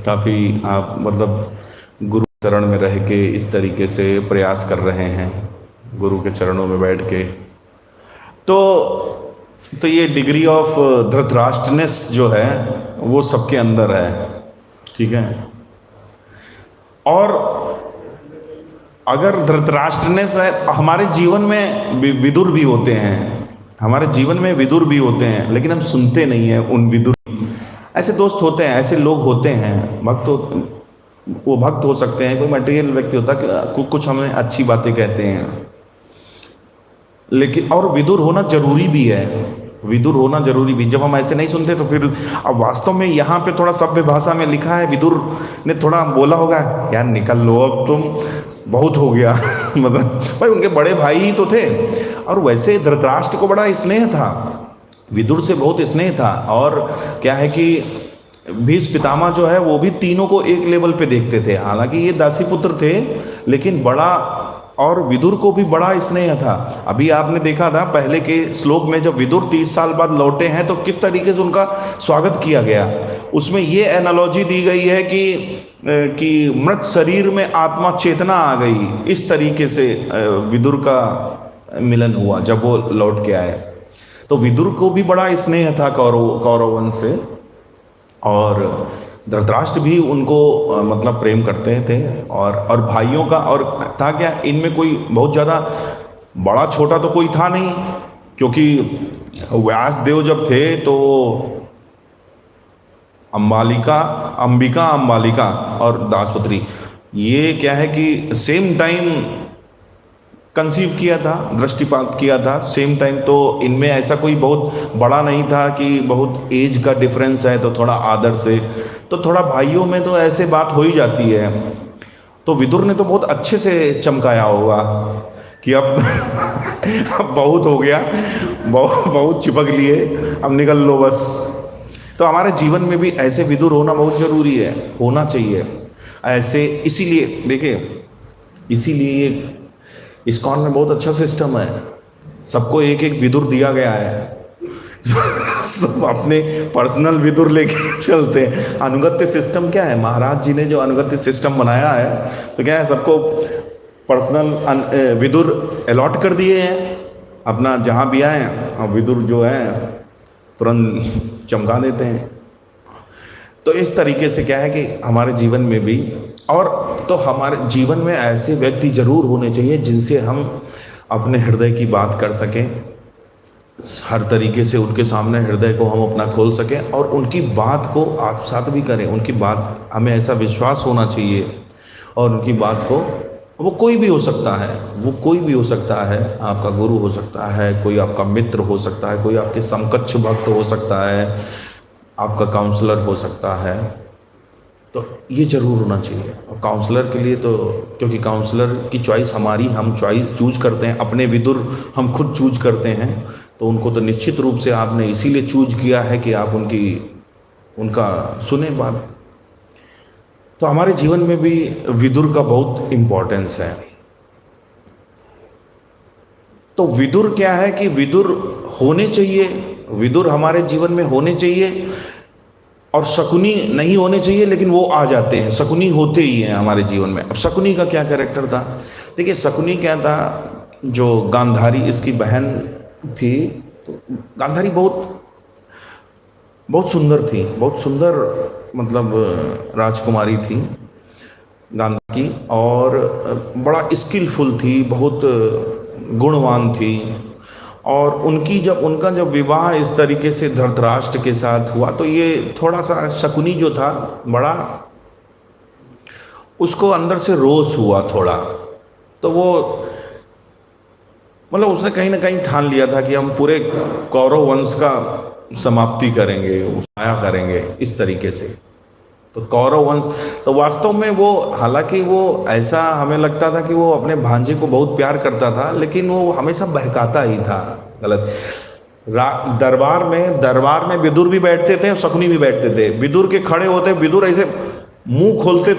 [SPEAKER 1] काफ़ी आप मतलब गुरु चरण में रह के इस तरीके से प्रयास कर रहे हैं, गुरु के चरणों में बैठ के। तो ये डिग्री ऑफ धृतराष्ट्रनेस जो है वो सबके अंदर है, ठीक है। और अगर धृतराष्ट्रनेस है, हमारे जीवन में विदुर भी होते हैं, हमारे जीवन में विदुर भी होते हैं, लेकिन हम सुनते नहीं हैं उन विदुर। ऐसे दोस्त होते हैं, ऐसे लोग होते हैं, वो भक्त हो सकते हैं, कोई मटेरियल व्यक्ति होता है, कुछ हमें अच्छी बातें कहते हैं, लेकिन और विदुर होना जरूरी भी है। विदुर होना जरूरी भी, जब हम ऐसे नहीं सुनते तो फिर अब वास्तव में यहाँ पे थोड़ा सभ्य भाषा में लिखा है, विदुर ने थोड़ा बोला होगा यार निकल लो अब तुम, बहुत हो गया। मतलब भाई उनके बड़े भाई ही तो थे, और वैसे धृतराष्ट्र को बड़ा स्नेह था, विदुर से बहुत स्नेह था। और क्या है कि भीष्म पितामह जो है वो भी तीनों को एक लेवल पे देखते थे। हालांकि ये दासी पुत्र थे, लेकिन बड़ा और विदुर को भी बड़ा स्नेह था। अभी आपने देखा था पहले के श्लोक में, जब विदुर 30 साल बाद लौटे हैं तो किस तरीके से उनका स्वागत किया गया। उसमें ये एनालॉजी दी गई है कि मृत शरीर में आत्मा चेतना आ गई, इस तरीके से विदुर का मिलन हुआ जब वो लौट के आए। तो विदुर को भी बड़ा स्नेह था कौरव वंश से, और धृतराष्ट्र भी उनको मतलब प्रेम करते थे, और भाइयों का, और था क्या, इनमें कोई बहुत ज़्यादा बड़ा छोटा तो कोई था नहीं, क्योंकि व्यासदेव जब थे तो अंबिका अम्बालिका और दासपुत्री, ये क्या है कि सेम टाइम कंसीव किया था, दृष्टिपात किया था सेम टाइम। तो इनमें ऐसा कोई बहुत बड़ा नहीं था कि बहुत एज का डिफरेंस है तो थोड़ा आदर से, तो थोड़ा भाइयों में तो ऐसे बात हो ही जाती है। तो विदुर ने तो बहुत अच्छे से चमकाया होगा कि अब अब बहुत हो गया, बहुत चिपक लिए, अब निकल लो बस। तो हमारे जीवन में भी ऐसे विदुर होना बहुत ज़रूरी है, होना चाहिए ऐसे। इसीलिए देखिए, इसीलिए इस्कॉन में बहुत अच्छा सिस्टम है, सबको एक एक विदुर दिया गया है सब अपने पर्सनल विदुर लेके चलते हैं। अनुगत्य सिस्टम क्या है, महाराज जी ने जो अनुगत्य सिस्टम बनाया है, तो क्या है, सबको पर्सनल विदुर अलॉट कर दिए हैं, अपना जहाँ भी आए और विदुर जो है तुरंत चमका देते हैं। तो इस तरीके से क्या है कि हमारे जीवन में भी, और तो हमारे जीवन में ऐसे व्यक्ति जरूर होने चाहिए जिनसे हम अपने हृदय की बात कर सकें, हर तरीके से उनके सामने हृदय को हम अपना खोल सकें और उनकी बात को आत्मसात भी करें। उनकी बात, हमें ऐसा विश्वास होना चाहिए, और उनकी बात को, वो कोई भी हो सकता है, वो कोई भी हो सकता है, आपका गुरु हो सकता है, कोई आपका मित्र हो सकता है, कोई आपके समकक्ष भक्त हो सकता है, आपका काउंसलर हो सकता है। तो ये ज़रूर होना चाहिए। और काउंसलर के लिए तो, क्योंकि काउंसलर की चॉइस हमारी, हम चूज करते हैं, अपने विदुर हम खुद चूज करते हैं, तो उनको तो निश्चित रूप से आपने इसीलिए चूज किया है कि आप उनका सुने बात। तो हमारे जीवन में भी विदुर का बहुत इम्पोर्टेंस है। तो विदुर क्या है कि विदुर होने चाहिए, विदुर हमारे जीवन में होने चाहिए, और शकुनी नहीं होने चाहिए, लेकिन वो आ जाते हैं, शकुनी होते ही हैं हमारे जीवन में। अब शकुनी का क्या कैरेक्टर था, देखिए शकुनी क्या था, जो गांधारी इसकी बहन थी, तो गांधारी बहुत सुंदर थी, बहुत सुंदर मतलब राजकुमारी थी गांधारी की, और बड़ा स्किलफुल थी, बहुत गुणवान थी। और उनका जब विवाह इस तरीके से धृतराष्ट्र के साथ हुआ, तो ये थोड़ा सा शकुनी जो था, बड़ा उसको अंदर से रोष हुआ थोड़ा। तो वो मतलब उसने कहीं ना कहीं ठान लिया था कि हम पूरे कौरव वंश का समाप्ति करेंगे, उपाया करेंगे, इस तरीके से। तो कौरव वंश, तो वास्तव में वो, हालांकि वो ऐसा हमें लगता था कि वो अपने भांजे को बहुत प्यार करता था, लेकिन वो हमेशा बहकाता ही था गलत। दरबार में विदुर भी बैठते थे और शकुनी भी बैठते थे। विदुर के खड़े होते, विदुर ऐसे मुंह खोलते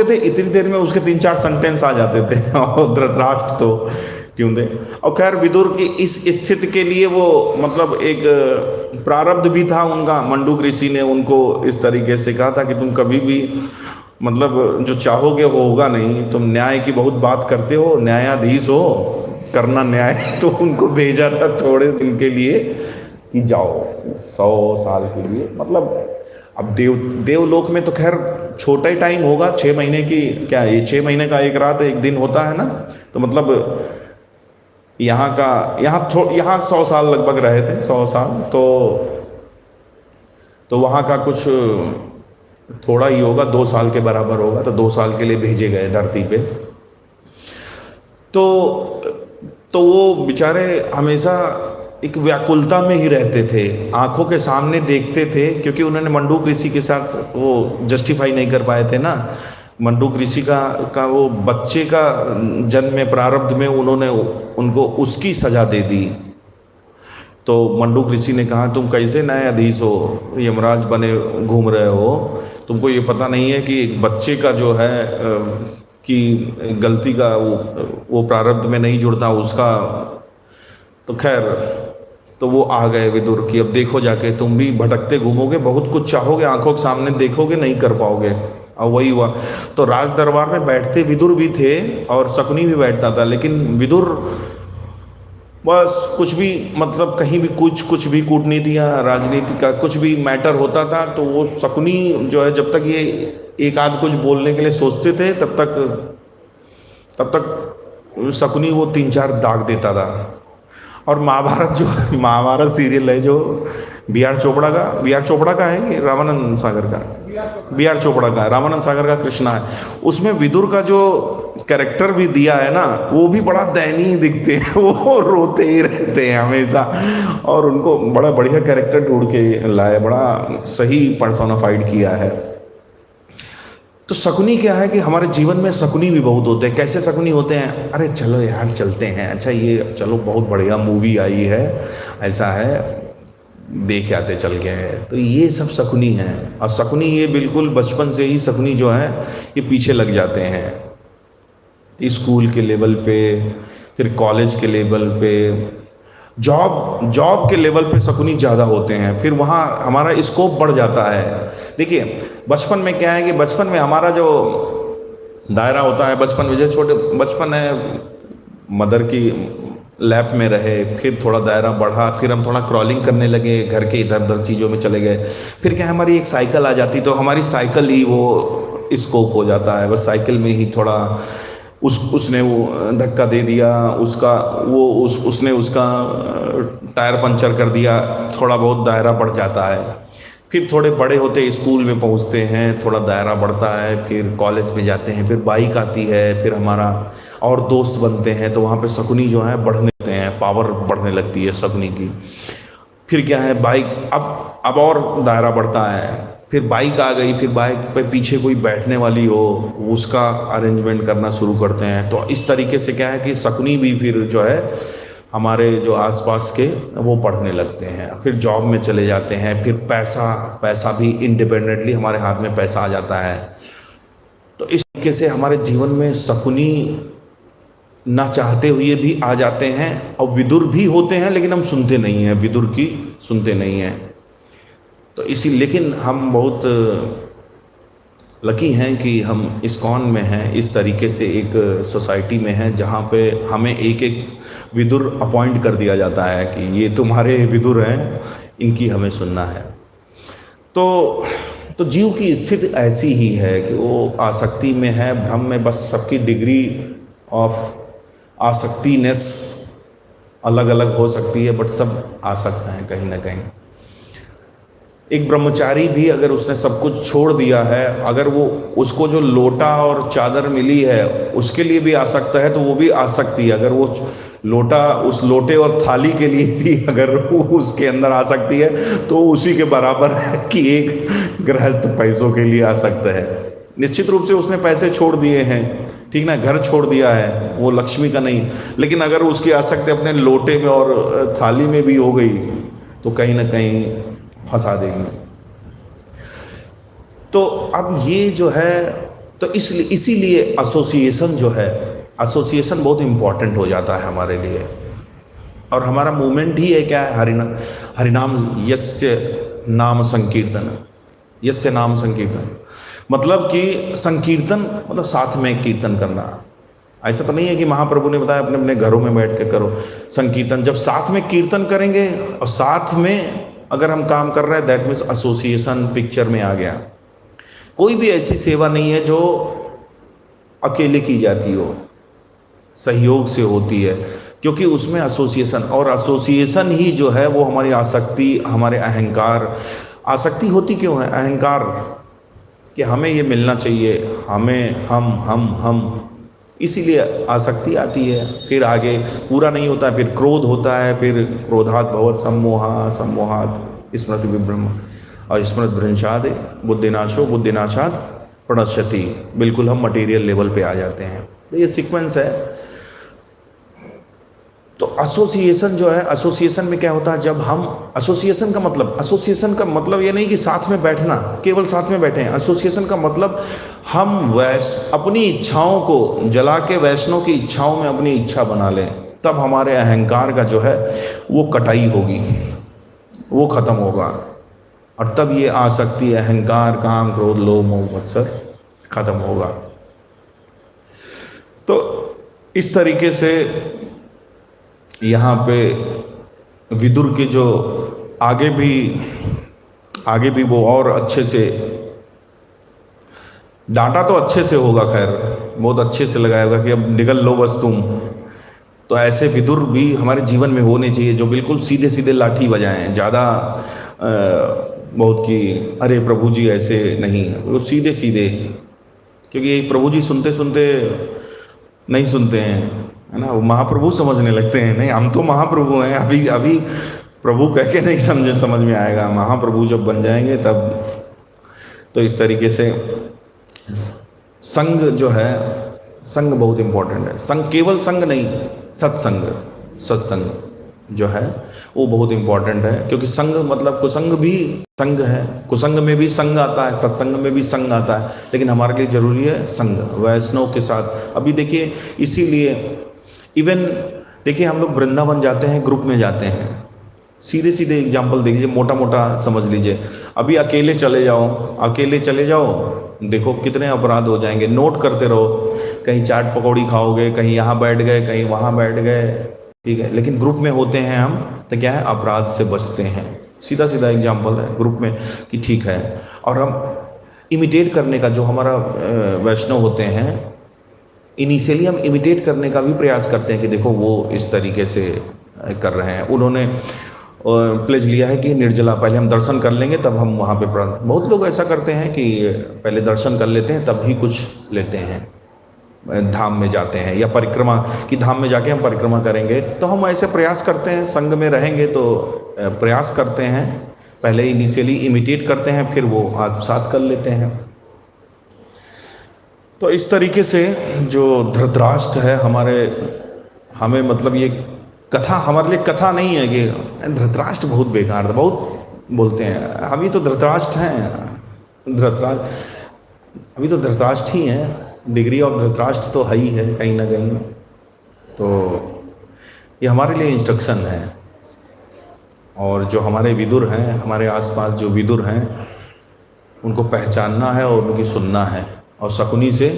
[SPEAKER 1] थे, इतनी देर में उसके 3-4 सेंटेंस आ जाते थे और धृतराष्ट्र तो क्यों दे। और खैर विदुर की इस स्थिति के लिए वो मतलब एक प्रारब्ध भी था उनका। मंडूक ऋषि ने उनको इस तरीके से कहा था कि तुम कभी भी मतलब जो चाहोगे वो होगा नहीं, तुम न्याय की बहुत बात करते हो, न्यायाधीश हो, करना न्याय। तो उनको भेजा था थोड़े दिन के लिए कि जाओ 100 साल के लिए, मतलब अब देवलोक में तो खैर छोटा ही टाइम होगा, 6 महीने की, क्या ये 6 महीने का एक रात एक दिन होता है ना, तो मतलब यहाँ 100 साल लगभग रहे थे, 100 साल। तो वहाँ का कुछ थोड़ा ही होगा, 2 साल के बराबर होगा, तो 2 साल के लिए भेजे गए धरती पे। तो वो बेचारे हमेशा एक व्याकुलता में ही रहते थे, आंखों के सामने देखते थे, क्योंकि उन्होंने मंडूक ऋषि के साथ वो जस्टिफाई नहीं कर पाए थे ना। मंडूक ऋषि का वो बच्चे का जन्म में प्रारब्ध में उन्होंने उनको उसकी सजा दे दी। तो मंडूक ऋषि ने कहा, तुम कैसे न्यायाधीश हो, यमराज बने घूम रहे हो, तुमको ये पता नहीं है कि एक बच्चे का जो है कि गलती का वो प्रारब्ध में नहीं जुड़ता उसका, तो खैर तो वो आ गए विदुर की अब देखो जाके तुम भी भटकते घूमोगे, बहुत कुछ चाहोगे, आंखों के सामने देखोगे, नहीं कर पाओगे। और वही हुआ। तो राज दरबार में बैठते विदुर भी थे और शकुनी भी बैठता था, लेकिन विदुर बस कुछ भी मतलब कहीं भी कुछ भी कूटनीति या राजनीति का कुछ भी मैटर होता था तो वो शकुनी जो है जब तक ये एक आध कुछ बोलने के लिए सोचते थे तब तक शकुनी वो 3-4 दाग देता था। और महाभारत सीरियल है जो बी आर चोपड़ा का है कि रामानंद सागर का, बी आर चोपड़ा का, रामानंद सागर का कृष्णा है, उसमें विदुर का जो कैरेक्टर भी दिया है ना वो भी बड़ा दयनीय दिखते हैं, वो रोते ही रहते हैं हमेशा, और उनको बड़ा बढ़िया कैरेक्टर ढूंढ के लाए, बड़ा सही पर्सोनाफाइड किया है। तो शकुनी क्या है कि हमारे जीवन में शकुनी भी बहुत होते हैं। कैसे शकुनी होते हैं? अरे चलो यार चलते हैं, अच्छा ये चलो बहुत बढ़िया मूवी आई है, ऐसा है देख आते चल गए हैं, तो ये सब शकुनी हैं। और शकुनी ये बिल्कुल बचपन से ही शकुनी जो है ये पीछे लग जाते हैं स्कूल के लेवल पे, फिर कॉलेज के लेवल पे, जॉब के लेवल पे शकुनी ज़्यादा होते हैं, फिर वहाँ हमारा स्कोप बढ़ जाता है। देखिए बचपन में क्या है कि बचपन में हमारा जो दायरा होता है, बचपन में जैसे छोटे बचपन है मदर की लैप में रहे, फिर थोड़ा दायरा बढ़ा, फिर हम थोड़ा क्रॉलिंग करने लगे, घर के इधर उधर चीज़ों में चले गए, फिर क्या हमारी एक साइकिल आ जाती तो हमारी साइकिल ही वो स्कोप हो जाता है, बस साइकिल में ही थोड़ा उसने वो धक्का दे दिया, उसने उसका टायर पंचर कर दिया, थोड़ा बहुत दायरा बढ़ जाता है। फिर थोड़े बड़े होते स्कूल में पहुंचते हैं, थोड़ा दायरा बढ़ता है, फिर कॉलेज में जाते हैं, फिर बाइक आती है, फिर हमारा और दोस्त बनते हैं, तो वहाँ पे शकुनी जो है बढ़ने लगते हैं, पावर बढ़ने लगती है शकुनी की। फिर क्या है बाइक, अब और दायरा बढ़ता है, फिर बाइक आ गई, फिर बाइक पे पीछे कोई बैठने वाली हो उसका अरेंजमेंट करना शुरू करते हैं। तो इस तरीके से क्या है कि शकुनी भी फिर जो है हमारे जो आसपास के वो पढ़ने लगते हैं, फिर जॉब में चले जाते हैं, फिर पैसा भी इंडिपेंडेंटली हमारे हाथ में पैसा आ जाता है। तो इस तरीके से हमारे जीवन में शकुनी ना चाहते हुए भी आ जाते हैं, और विदुर भी होते हैं लेकिन हम सुनते नहीं हैं, विदुर की सुनते नहीं हैं। तो लेकिन हम बहुत लकी हैं कि हम इस्कॉन में हैं, इस तरीके से एक सोसाइटी में हैं जहाँ पे हमें एक विदुर अपॉइंट कर दिया जाता है कि ये तुम्हारे विदुर हैं, इनकी हमें सुनना है। तो जीव की स्थिति ऐसी ही है कि वो आसक्ति में है, भ्रम में, बस सबकी डिग्री ऑफ आसक्तिनेस अलग अलग हो सकती है, बट सब आसक्त हैं कहीं ना कहीं। एक ब्रह्मचारी भी अगर उसने सब कुछ छोड़ दिया है, अगर वो उसको जो लोटा और चादर मिली है उसके लिए भी आसक्त है, तो वो भी आसक्ति है। अगर वो उस लोटे और थाली के लिए भी अगर वो उसके अंदर आ सकती है तो उसी के बराबर है कि एक गृहस्थ पैसों के लिए आसक्त है। निश्चित रूप से उसने पैसे छोड़ दिए हैं, ठीक ना, घर छोड़ दिया है, वो लक्ष्मी का नहीं, लेकिन अगर उसकी आसक्ति अपने लोटे में और थाली में भी हो गई तो कहीं ना कहीं फंसा देगी। तो अब ये जो है, तो इसीलिए एसोसिएशन जो है, एसोसिएशन बहुत इम्पोर्टेंट हो जाता है हमारे लिए। और हमारा मूवमेंट ही है क्या है, हरिनाम यस्य नाम संकीर्तन, यस्य नाम संकीर्तन, मतलब कि संकीर्तन मतलब साथ में कीर्तन करना। ऐसा तो नहीं है कि महाप्रभु ने बताया अपने अपने घरों में बैठ के करो संकीर्तन। जब साथ में कीर्तन करेंगे और साथ में अगर हम काम कर रहे हैं, दैट मीन्स एसोसिएशन पिक्चर में आ गया। कोई भी ऐसी सेवा नहीं है जो अकेले की जाती हो, सहयोग से होती है, क्योंकि उसमें एसोसिएशन, और एसोसिएशन ही जो है वो हमारी आसक्ति, हमारे अहंकार, आसक्ति होती क्यों है, अहंकार कि हमें ये मिलना चाहिए, हमें हम इसीलिए आसक्ति आती है। फिर आगे पूरा नहीं होता है, फिर क्रोध होता है, फिर क्रोधात् भवत् सम्मोहात् स्मृति विभ्रम और स्मृत भ्रंशाद बुद्धिनाशात् प्रणश्यति। बिल्कुल हम मटेरियल लेवल पे आ जाते हैं। तो ये सीक्वेंस है। तो एसोसिएशन जो है, एसोसिएशन में क्या होता है, जब हम एसोसिएशन का मतलब ये नहीं कि साथ में बैठना, केवल साथ में बैठे हैं। एसोसिएशन का मतलब हम अपनी इच्छाओं को जला के वैष्णव की इच्छाओं में अपनी इच्छा बना लें, तब हमारे अहंकार का जो है वो कटाई होगी, वो खत्म होगा, और तब ये आसक्ति, अहंकार, काम, क्रोध, लोभ, मोह, मत्सर खत्म होगा। तो इस तरीके से यहाँ पे विदुर के जो आगे भी वो और अच्छे से डांटा, तो अच्छे से होगा, खैर बहुत अच्छे से लगाया होगा कि अब निकल लो बस तुम। तो ऐसे विदुर भी हमारे जीवन में होने चाहिए, जो बिल्कुल सीधे सीधे लाठी बजाएं, ज़्यादा बहुत कि अरे प्रभु जी ऐसे नहीं, वो सीधे सीधे, क्योंकि प्रभु जी सुनते सुनते नहीं सुनते हैं, है ना, वो महाप्रभु समझने लगते हैं। नहीं, हम तो महाप्रभु हैं, अभी प्रभु कह के नहीं समझ में आएगा, महाप्रभु जब बन जाएंगे तब। तो इस तरीके से संग जो है, संग बहुत इम्पोर्टेंट है। संग केवल संग नहीं, सत्संग जो है वो बहुत इम्पोर्टेंट है, क्योंकि संग मतलब कुसंग भी संग है, कुसंग में भी संग आता है, सत्संग में भी संग आता है, लेकिन हमारे लिए जरूरी है संग वैष्णव के साथ। अभी देखिए, इसीलिए इवन देखिए हम लोग वृंदावन जाते हैं, ग्रुप में जाते हैं, सीधे सीधे एग्जाम्पल देखिए, मोटा मोटा समझ लीजिए। अभी अकेले चले जाओ, देखो कितने अपराध हो जाएंगे। नोट करते रहो, कहीं चाट पकौड़ी खाओगे, कहीं यहाँ बैठ गए, कहीं वहाँ बैठ गए, ठीक है। लेकिन ग्रुप में होते हैं हम, तो क्या है, अपराध से बचते हैं। सीधा सीधा एग्जाम्पल है ग्रुप में कि ठीक है। और हम इमिटेट करने का, जो हमारा वैष्णव होते हैं, इनिशियली हम इमिटेट करने का भी प्रयास करते हैं कि देखो वो इस तरीके से कर रहे हैं, उन्होंने प्लेज लिया है कि निर्जला, पहले हम दर्शन कर लेंगे तब हम वहाँ पे बहुत लोग ऐसा करते हैं कि पहले दर्शन कर लेते हैं तब ही कुछ लेते हैं, धाम में जाते हैं, या परिक्रमा की धाम में जाके हम परिक्रमा करेंगे। तो हम ऐसे प्रयास करते हैं, संग में रहेंगे तो प्रयास करते हैं, पहले इनिशियली इमिटेट करते हैं, फिर वो आत्मसात कर लेते हैं। तो इस तरीके से जो धृतराष्ट्र है हमें मतलब ये कथा हमारे लिए कथा नहीं है कि धृतराष्ट्र बहुत बेकार था, बहुत बोलते हैं, अभी तो धृतराष्ट्र हैं, अभी तो धृतराष्ट्र ही हैं, डिग्री ऑफ धृतराष्ट्र तो है ही है कहीं ना कहीं। तो ये हमारे लिए इंस्ट्रक्शन है। और जो हमारे विदुर हैं, हमारे आसपास जो विदुर हैं, उनको पहचानना है और उनकी सुनना है, और शकुनी से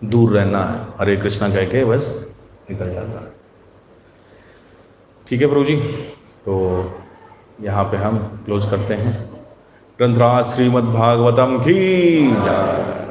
[SPEAKER 1] दूर रहना है। हरे कृष्णा कह के बस निकल जाता है। ठीक है प्रभु जी, तो यहाँ पे हम क्लोज करते हैं। ग्रंथराज श्रीमद् भागवतम की जय।